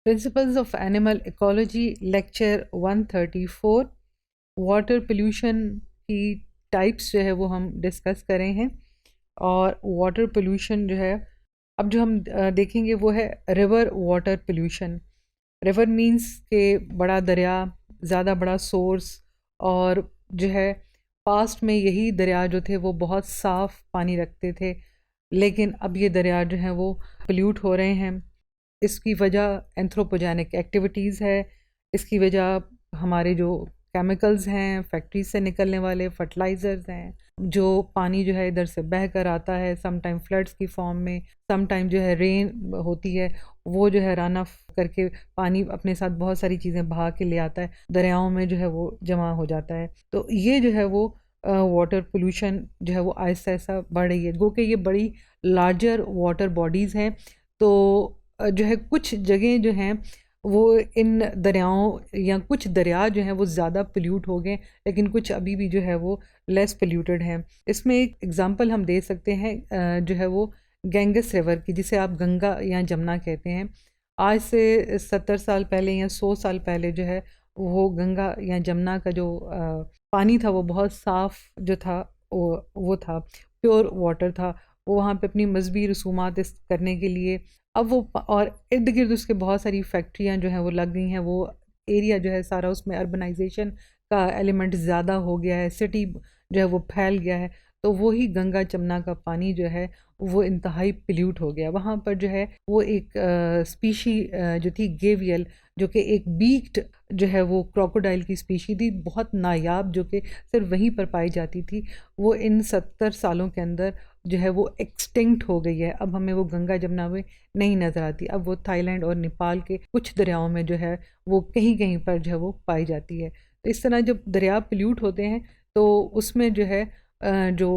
Principles of animal ecology lecture 134 water pollution की types जो है वो हम डिस्कस करें हैं। और वाटर पोल्यूशन जो है अब जो हम देखेंगे वो है river water pollution. River means के बड़ा दरिया, ज़्यादा बड़ा सोर्स, और जो है पास्ट में यही दरिया जो थे वो बहुत साफ़ पानी रखते थे, लेकिन अब ये दरिया जो हैं वो पोल्यूट हो रहे हैं। इसकी वजह एंथ्रोपोजेनिक एक्टिविटीज़ है। इसकी वजह हमारे जो केमिकल्स हैं, फैक्ट्रीज से निकलने वाले फर्टिलाइज़र्स हैं, जो पानी जो है इधर से बह कर आता है, सम टाइम फ्लड्स की फॉर्म में, सम टाइम जो है रेन होती है, वो जो है रन ऑफ करके पानी अपने साथ बहुत सारी चीज़ें बहा के ले आता है, दरियाओं में जो है वो जमा हो जाता है। तो ये जो है वो वाटर पोल्यूशन जो है वो आहिस्ता आहिस्ता बढ़ रही है। गो कि ये बड़ी लार्जर वाटर बॉडीज़ हैं। तो जो है कुछ जगह जो हैं वो इन दरियाओं या कुछ दरिया जो हैं वो ज़्यादा पोल्यूट हो गए, लेकिन कुछ अभी भी जो है वो लेस पोल्यूटेड हैं। इसमें एक एग्ज़ाम्पल हम दे सकते हैं जो है वो गैंगस रिवर की, जिसे आप गंगा या जमुना कहते हैं। आज से 70 साल पहले या 100 साल पहले जो है वो गंगा या जमुना का जो पानी था वो बहुत साफ़ जो था, वो था प्योर वाटर था। वो वहाँ पे अपनी मजहबी रसूमात करने के लिए अब वो और इर्द गिर्द उसके बहुत सारी फैक्ट्रियाँ जो हैं वो लग गई हैं। वो एरिया जो है सारा, उसमें अर्बनाइजेशन का एलिमेंट ज़्यादा हो गया है, सिटी जो है वो फैल गया है। तो वही गंगा जमुना का पानी जो है वो इंतहाई पोल्यूट हो गया। वहाँ पर जो है वो एक स्पीशी जो थी गेवियल, जो कि एक बीक्ड जो है वो क्रोकोडाइल की स्पीशी थी, बहुत नायाब, जो कि सिर्फ वहीं पर पाई जाती थी, वो इन 70 सालों के अंदर जो है वो एक्सटिंक्ट हो गई है। अब हमें वो गंगा जमुना में नहीं नज़र आती। अब वो थाईलैंड और नेपाल के कुछ दरियाओं में जो है वो कहीं कहीं पर जो है वो पाई जाती है। तो इस तरह जब दरिया पोल्यूट होते हैं तो उसमें जो है जो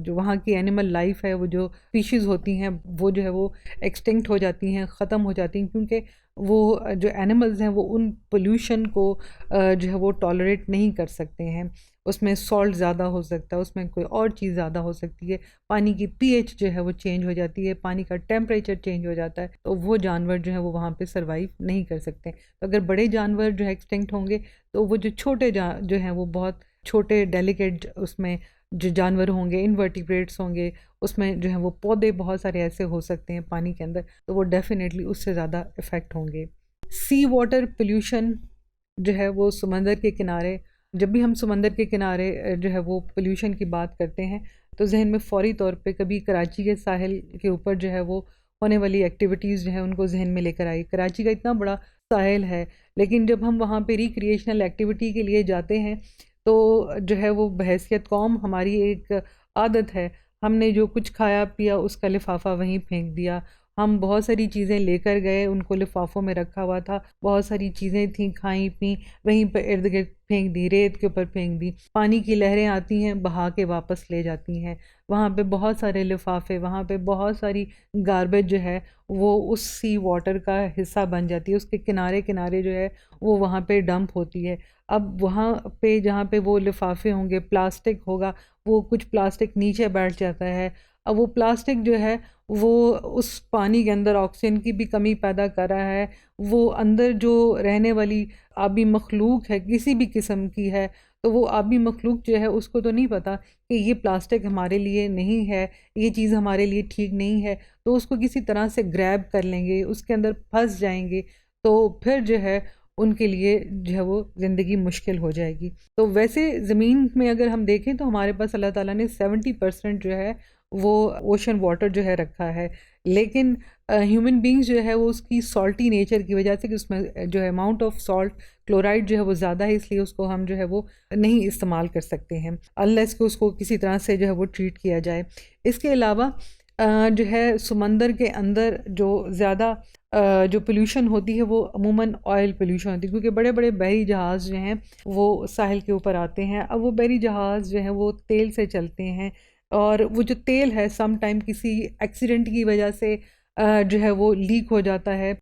वहाँ की एनिमल लाइफ है, वो जो स्पीशीज़ होती हैं वो जो है वो एक्सटिंक्ट हो जाती हैं, ख़त्म हो जाती हैं, क्योंकि वो जो एनिमल्स हैं वो उन पोल्यूशन को जो है वो टॉलरेट नहीं कर सकते हैं। उसमें सॉल्ट ज़्यादा हो सकता है, उसमें कोई और चीज़ ज़्यादा हो सकती है, पानी की पीएच जो है वो चेंज हो जाती है, पानी का टेम्परेचर चेंज हो जाता है, तो वो जानवर जो है वो वहाँ पे सर्वाइव नहीं कर सकते। तो अगर बड़े जानवर जो है एक्सटिंक्ट होंगे, तो वो जो छोटे जो हैं वो बहुत छोटे डेलिकेट उसमें जो जानवर होंगे, इनवर्टिब्रेट्स होंगे, उसमें जो है वो पौधे बहुत सारे ऐसे हो सकते हैं पानी के अंदर, तो वो डेफिनेटली उससे ज़्यादा इफ़ेक्ट होंगे। सी वाटर पोल्यूशन जो है वो समंदर के किनारे, जब भी हम समंदर के किनारे जो है वो पोल्यूशन की बात करते हैं, तो जहन में फ़ौरी तौर पे कभी कराची के साहिल के ऊपर जो है वो होने वाली एक्टिविटीज़ जो है उनको जहन में लेकर आई। कराची का इतना बड़ा साहिल है, लेकिन जब हम वहाँ पे रिक्रिएशनल एक्टिविटी के लिए जाते हैं तो जो है वो बहैसियत कौम हमारी एक आदत है, हमने जो कुछ खाया पिया उसका लिफाफा वहीं फेंक दिया। हम बहुत सारी चीज़ें लेकर गए, उनको लिफाफों में रखा हुआ था, बहुत सारी चीज़ें थीं खाई पी, वहीं पर इर्द गिर्द फेंक दी, रेत के ऊपर फेंक दी। पानी की लहरें आती हैं, बहा के वापस ले जाती हैं। वहाँ पे बहुत सारे लिफाफे, वहाँ पे बहुत सारी गार्बेज जो है वो उस सी वाटर का हिस्सा बन जाती है, उसके किनारे किनारे जो है वो वहाँ पे डंप होती है। अब वहाँ पे जहाँ पे वो लिफाफे होंगे, प्लास्टिक होगा, वो कुछ प्लास्टिक नीचे बैठ जाता है। अब वो प्लास्टिक जो है वो उस पानी के अंदर ऑक्सीजन की भी कमी पैदा कर रहा है। वो अंदर जो रहने वाली आबी मखलूक है, किसी भी किस्म की है, तो वो आबी मखलूक जो है उसको तो नहीं पता कि ये प्लास्टिक हमारे लिए नहीं है, ये चीज़ हमारे लिए ठीक नहीं है, तो उसको किसी तरह से ग्रैब कर लेंगे, उसके अंदर फंस जाएंगे, तो फिर जो है उनके लिए जो है वो ज़िंदगी मुश्किल हो जाएगी। तो वैसे ज़मीन में अगर हम देखें तो हमारे पास अल्लाह ताला ने 70% जो है वो ओशन वाटर जो है रखा है, लेकिन ह्यूमन बींग्स जो है वो उसकी सॉल्टी नेचर की वजह से कि उसमें जो है अमाउंट ऑफ सॉल्ट क्लोराइड जो है वो ज़्यादा है, इसलिए उसको हम जो है वो नहीं इस्तेमाल कर सकते हैं अनलेस कि उसको किसी तरह से जो है वो ट्रीट किया जाए। इसके अलावा जो है समंदर के अंदर जो ज़्यादा जो पोल्यूशन होती है वो अमूमन ऑयल पोल्यूशन होती है, क्योंकि बड़े बड़े बहरी जहाज़ जो हैं वो साहिल के ऊपर आते हैं। अब वो बहरी जहाज़ जो हैं वो तेल से चलते हैं, और वो जो तेल है सम टाइम किसी एक्सीडेंट की वजह से जो है वो लीक हो जाता है।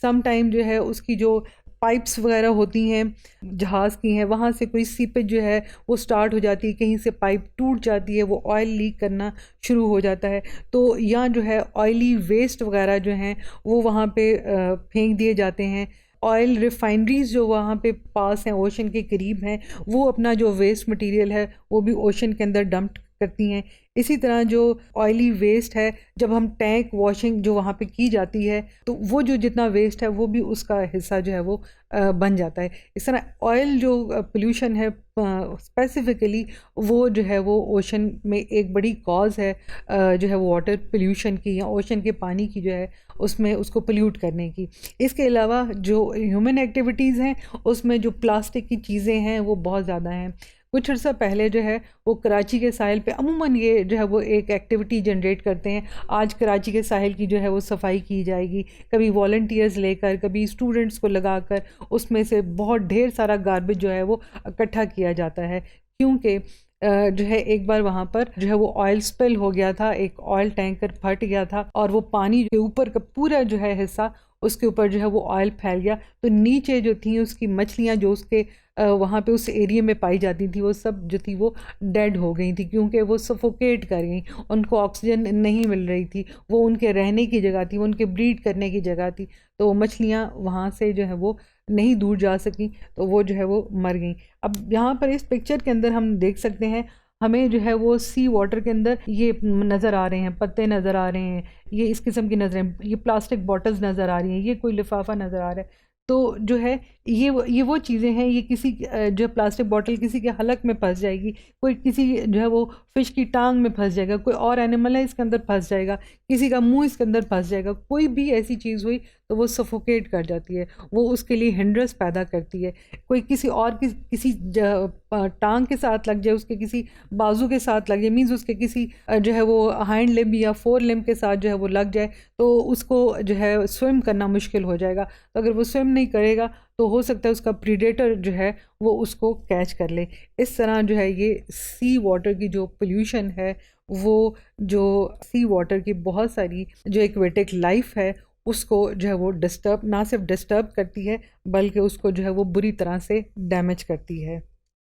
सम टाइम जो है उसकी जो पाइप्स वगैरह होती हैं जहाज़ की हैं, वहाँ से कोई सीपेज जो है वो स्टार्ट हो जाती है, कहीं से पाइप टूट जाती है, वो ऑयल लीक करना शुरू हो जाता है। तो या जो है ऑयली वेस्ट वगैरह जो हैं वो वहाँ पे फेंक दिए जाते हैं। ऑयल रिफाइनरीज़ जो वहाँ पे पास हैं, ओशन के करीब हैं, वो अपना जो वेस्ट मटेरियल है वो भी ओशन के अंदर डंप करती हैं। इसी तरह जो ऑयली वेस्ट है, जब हम टैंक वॉशिंग जो वहाँ पे की जाती है तो वो जो जितना वेस्ट है वो भी उसका हिस्सा जो है वो बन जाता है। इस तरह ऑयल जो पोल्यूशन है स्पेसिफिकली वो जो है वो ओशन में एक बड़ी कॉज है जो है वो वाटर पोल्यूशन की या ओशन के पानी की जो है उसमें उसको पोल्यूट करने की। इसके अलावा जो ह्यूमन एक्टिविटीज़ हैं उसमें जो प्लास्टिक की चीज़ें हैं वो बहुत ज़्यादा हैं। कुछ अर्सा पहले जो है वो कराची के साहिल पे अमूमन ये जो है वो एक एक्टिविटी जनरेट करते हैं। आज कराची के साहिल की जो है वो सफाई की जाएगी, कभी वॉलंटियर्स लेकर, कभी स्टूडेंट्स को लगाकर उसमें से बहुत ढेर सारा गार्बेज जो है वो इकट्ठा किया जाता है। क्योंकि जो है एक बार वहाँ पर जो है वो ऑयल स्पिल हो गया था, एक ऑयल टैंकर फट गया था और वो पानी के ऊपर का पूरा जो है हिस्सा उसके ऊपर जो है वो ऑयल फैल गया। तो नीचे जो थी उसकी मछलियाँ जो उसके वहाँ पे उस एरिया में पाई जाती थी वो सब जो थी वो डेड हो गई थी, क्योंकि वो सफोकेट कर गई, उनको ऑक्सीजन नहीं मिल रही थी, वो उनके रहने की जगह थी, वो उनके ब्रीड करने की जगह थी। तो मछलियाँ वहाँ से जो है वो नहीं दूर जा सकी, तो वो जो है वो मर गई। अब यहाँ पर इस पिक्चर के अंदर हम देख सकते हैं, हमें जो है वो सी वाटर के अंदर ये नज़र आ रहे हैं, पत्ते नज़र आ रहे हैं, ये इस किस्म की नज़रें, ये प्लास्टिक बॉटल्स नज़र आ रही हैं, ये कोई लिफाफा नज़र आ रहा है। तो जो है ये वो चीज़ें हैं, ये किसी जो प्लास्टिक बॉटल किसी के हलक में फंस जाएगी, कोई किसी जो है वो फ़िश की टांग में फंस जाएगा, कोई और एनिमल है इसके अंदर फंस जाएगा, किसी का मुंह इसके अंदर फंस जाएगा, कोई भी ऐसी चीज़ हुई तो वो सफोकेट कर जाती है, वो उसके लिए हिंड्रेंस पैदा करती है। कोई किसी और किसी टांग के साथ लग जाए, उसके किसी बाजू के साथ लग जाए, मीन्स उसके किसी जो है वो हाइंड लिम्ब या फोर लिम्ब के साथ जो है वो लग जाए, तो उसको जो है स्विम करना मुश्किल हो जाएगा। तो अगर वो स्विम नहीं करेगा तो हो सकता है उसका प्रीडेटर जो है वो उसको कैच कर ले। इस तरह जो है ये सी वाटर की जो पोल्यूशन है, वो जो सी वाटर की बहुत सारी जो एक्वेटिक लाइफ है उसको जो है वो डिस्टर्ब, ना सिर्फ डिस्टर्ब करती है बल्कि उसको जो है वो बुरी तरह से डैमेज करती है।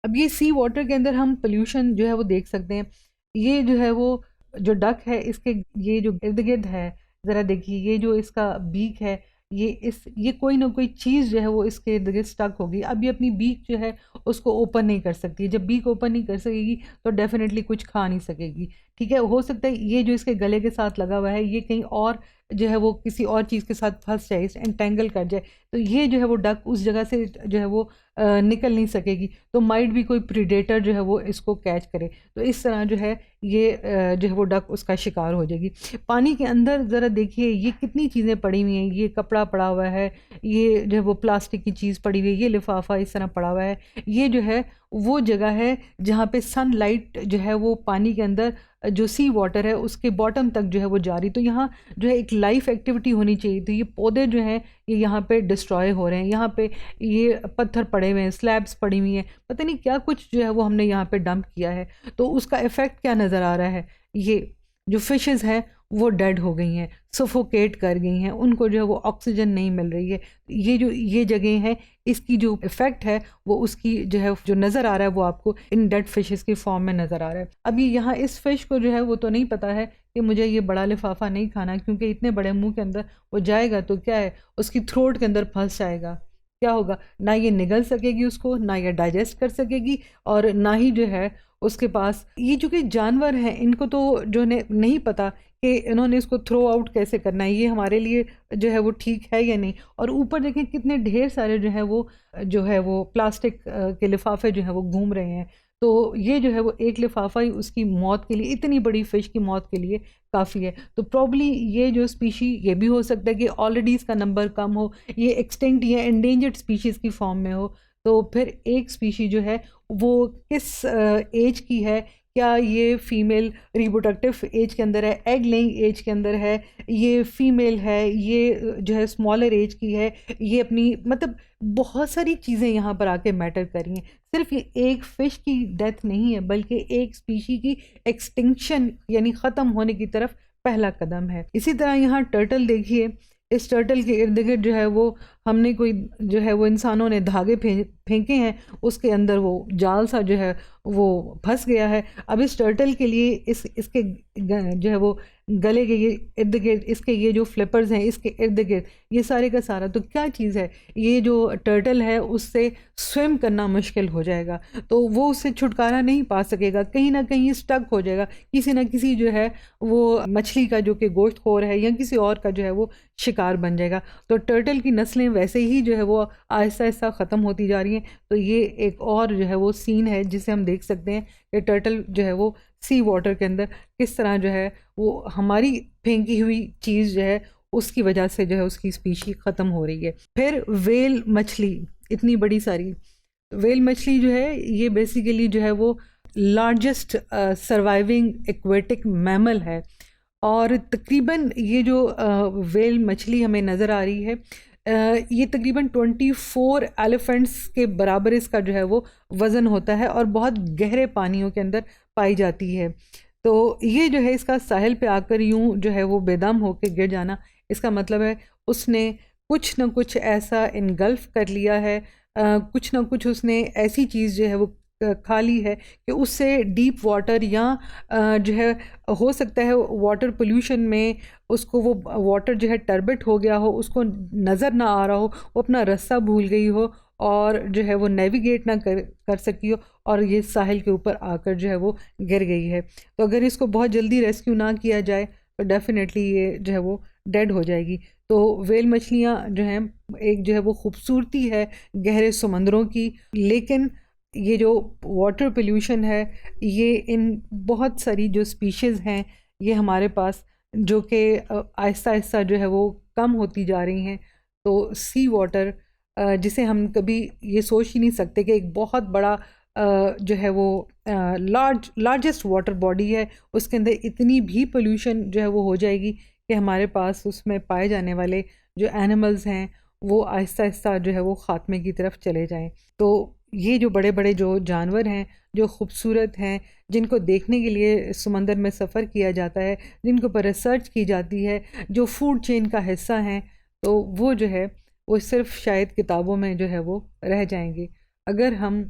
अब ये सी वाटर के अंदर हम पोल्यूशन जो है वो देख सकते हैं। ये जो है वो जो डक है इसके ये जो इर्द गिर्द है, ज़रा देखिए, ये जो इसका बीक है, ये कोई ना कोई चीज़ जो है वो इसके इर्द गिर्द स्टक होगी। अब ये अपनी बीक जो है उसको ओपन नहीं कर सकती। जब बीक ओपन नहीं कर सकेगी तो डेफिनेटली कुछ खा नहीं सकेगी। ठीक है, हो सकता है ये जो इसके गले के साथ लगा हुआ है ये कहीं और जो है वो किसी और चीज़ के साथ फंस जाए, एंटेंगल कर जाए, तो ये जो है वो डक उस जगह से जो है वो निकल नहीं सकेगी। तो माइट भी कोई प्रीडेटर जो है वो इसको कैच करे, तो इस तरह जो है ये जो है वो डक उसका शिकार हो जाएगी। पानी के अंदर ज़रा देखिए ये कितनी चीज़ें पड़ी हुई हैं, ये कपड़ा पड़ा हुआ है, ये जो है वो प्लास्टिक की चीज़ पड़ी हुई है, ये लिफाफा इस तरह पड़ा हुआ है। ये जो है वो जगह है जहाँ पे सनलाइट जो है वो पानी के अंदर जो सी वाटर है उसके बॉटम तक जो है वो जा रही, तो यहाँ जो है एक लाइफ एक्टिविटी होनी चाहिए। तो ये पौधे जो हैं ये यहाँ पे डिस्ट्रॉय हो रहे हैं, यहाँ पे ये पत्थर पड़े हुए हैं, स्लैब्स पड़ी हुई हैं, पता नहीं क्या कुछ जो है वो हमने यहाँ पे डंप किया है। तो उसका इफ़ेक्ट क्या नज़र आ रहा है, ये जो फिशेस हैं वो डेड हो गई हैं, सफोकेट कर गई हैं, उनको जो है वो ऑक्सीजन नहीं मिल रही है। ये जो ये जगह है इसकी जो इफ़ेक्ट है वो उसकी जो है जो नज़र आ रहा है वो आपको इन डेड फिशेस की फॉर्म में नज़र आ रहा है। अभी यहाँ इस फिश को जो है वो तो नहीं पता है कि मुझे ये बड़ा लिफाफा नहीं खाना, क्योंकि इतने बड़े मुंह के अंदर वो जाएगा तो क्या है, उसकी थ्रोट के अंदर फंस जाएगा, क्या होगा, ना ये निगल सकेगी उसको, ना ये डाइजेस्ट कर सकेगी, और ना ही जो है उसके पास ये जो कि जानवर हैं इनको तो जो नहीं पता कि इन्होंने इसको थ्रो आउट कैसे करना है, ये हमारे लिए जो है वो ठीक है या नहीं। और ऊपर देखें कितने ढेर सारे जो है वो प्लास्टिक के लिफाफे जो है वो घूम रहे हैं। तो ये जो है वो एक लिफाफा ही उसकी मौत के लिए, इतनी बड़ी फ़िश की मौत के लिए काफ़ी है। तो प्रॉब्ली ये जो स्पीशी, ये भी हो सकता है कि ऑलरेडी इसका नंबर कम हो, ये एक्सटिंक्ट या एंडेंजर्ड स्पीशीज़ की फॉर्म में हो। तो फिर एक स्पीशी जो है वो किस एज की है, क्या ये फीमेल रिप्रोडक्टिव एज के अंदर है, एग लेइंग एज के अंदर है, ये फीमेल है, ये जो है स्मॉलर एज की है, ये अपनी मतलब बहुत सारी चीज़ें यहाँ पर आके मैटर कर रही हैं। सिर्फ ये एक फ़िश की डेथ नहीं है बल्कि एक स्पीशी की एक्सटिंक्शन यानी ख़त्म होने की तरफ पहला कदम है। इसी तरह यहाँ टर्टल देखिए, इस टर्टल के इर्द गिर्द जो है वो हमने कोई जो है वो इंसानों ने धागे फेंके हैं, उसके अंदर वो जाल सा जो है वो फंस गया है। अब इस टर्टल के लिए इसके जो है वो गले के ये इर्द गिर्द इसके ये जो फ्लिपर्स हैं इसके इर्द गिर्द ये सारे का सारा, तो क्या चीज़ है ये जो टर्टल है उससे स्विम करना मुश्किल हो जाएगा, तो वो उससे छुटकारा नहीं पा सकेगा, कहीं ना कहीं स्टक हो जाएगा, किसी ना किसी जो है वो मछली का जो कि गोश्तखोर है या किसी और का जो है वो शिकार बन जाएगा। तो टर्टल की नस्लें वैसे ही जो है वो आहिस्ता आहिस्ता ख़त्म होती जा रही हैं। तो ये एक और जो है वो सीन है जिसे हम देख सकते हैं कि टर्टल जो है वो सी वाटर के अंदर किस तरह जो है वो हमारी फेंकी हुई चीज़ जो है उसकी वजह से जो है उसकी स्पीशी ख़त्म हो रही है। फिर वेल मछली, इतनी बड़ी सारी वेल मछली जो है ये बेसिकली जो है वो लार्जेस्ट सर्वाइविंग एक्वेटिक मैमल है, और तकरीबन ये जो वेल मछली हमें नज़र आ रही है ये तकरीबन 24 एलिफेंट्स के बराबर इसका जो है वो वज़न होता है और बहुत गहरे पानियों के अंदर पाई जाती है। तो ये जो है इसका साहिल पे आकर यूं जो है वो बेदम होकर गिर जाना, इसका मतलब है उसने कुछ ना कुछ ऐसा इनगल्फ कर लिया है, कुछ ना कुछ उसने ऐसी चीज़ जो है वो खा ली है कि उससे डीप वाटर या जो है हो सकता है वाटर पोल्यूशन में उसको वो वाटर जो है टर्बिट हो गया हो, उसको नज़र ना आ रहा हो, वो अपना रास्ता भूल गई हो और जो है वो नेविगेट ना कर सकी हो और ये साहिल के ऊपर आकर जो है वो गिर गई है। तो अगर इसको बहुत जल्दी रेस्क्यू ना किया जाए तो डेफिनेटली ये जो है वो डेड हो जाएगी। तो वेल मछलियाँ जो हैं एक जो है वो खूबसूरती है गहरे समंदरों की, लेकिन ये जो वाटर पोल्यूशन है ये इन बहुत सारी जो स्पीशीज़ हैं ये हमारे पास जो कि आहिस्ता आहिस्ता जो है वो कम होती जा रही हैं। तो सी वाटर जिसे हम कभी ये सोच ही नहीं सकते कि एक बहुत बड़ा जो है वो लार्जेस्ट वाटर बॉडी है, उसके अंदर इतनी भी पोल्यूशन जो है वो हो जाएगी कि हमारे पास उसमें पाए जाने वाले जो एनिमल्स हैं वो आहिस्ता आहिस्ता जो है वो ख़ात्मे की तरफ चले जाएं। तो ये जो बड़े बड़े जो जानवर हैं जो खूबसूरत हैं, जिनको देखने के लिए समंदर में सफ़र किया जाता है, जिनके ऊपर रिसर्च की जाती है, जो फूड चेन का हिस्सा हैं, तो वो जो है वो सिर्फ शायद किताबों में जो है वो रह जाएंगे। अगर हम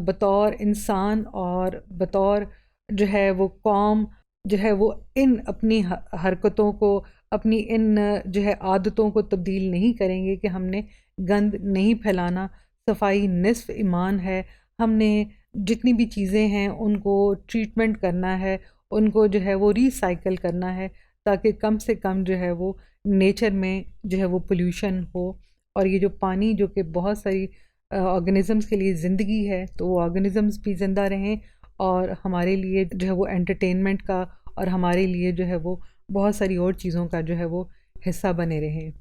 बतौर इंसान और बतौर जो है वो कौम जो है वो इन अपनी हरकतों को, अपनी इन जो है आदतों को तब्दील नहीं करेंगे कि हमने गंद नहीं फैलाना, सफाई निस्फ ईमान है, हमने जितनी भी चीज़ें हैं उनको ट्रीटमेंट करना है, उनको जो है वो रिसाइकल करना है, ताकि कम से कम जो है वो नेचर में जो है वो पोल्यूशन हो। और ये जो पानी जो कि बहुत सारी ऑर्गेनिज़म्स के लिए ज़िंदगी है, तो वो ऑर्गेनिज़म्स भी ज़िंदा रहें और हमारे लिए जो है वो एंटरटेनमेंट का और हमारे लिए जो है वो बहुत सारी और चीज़ों का जो है वो हिस्सा बने रहें।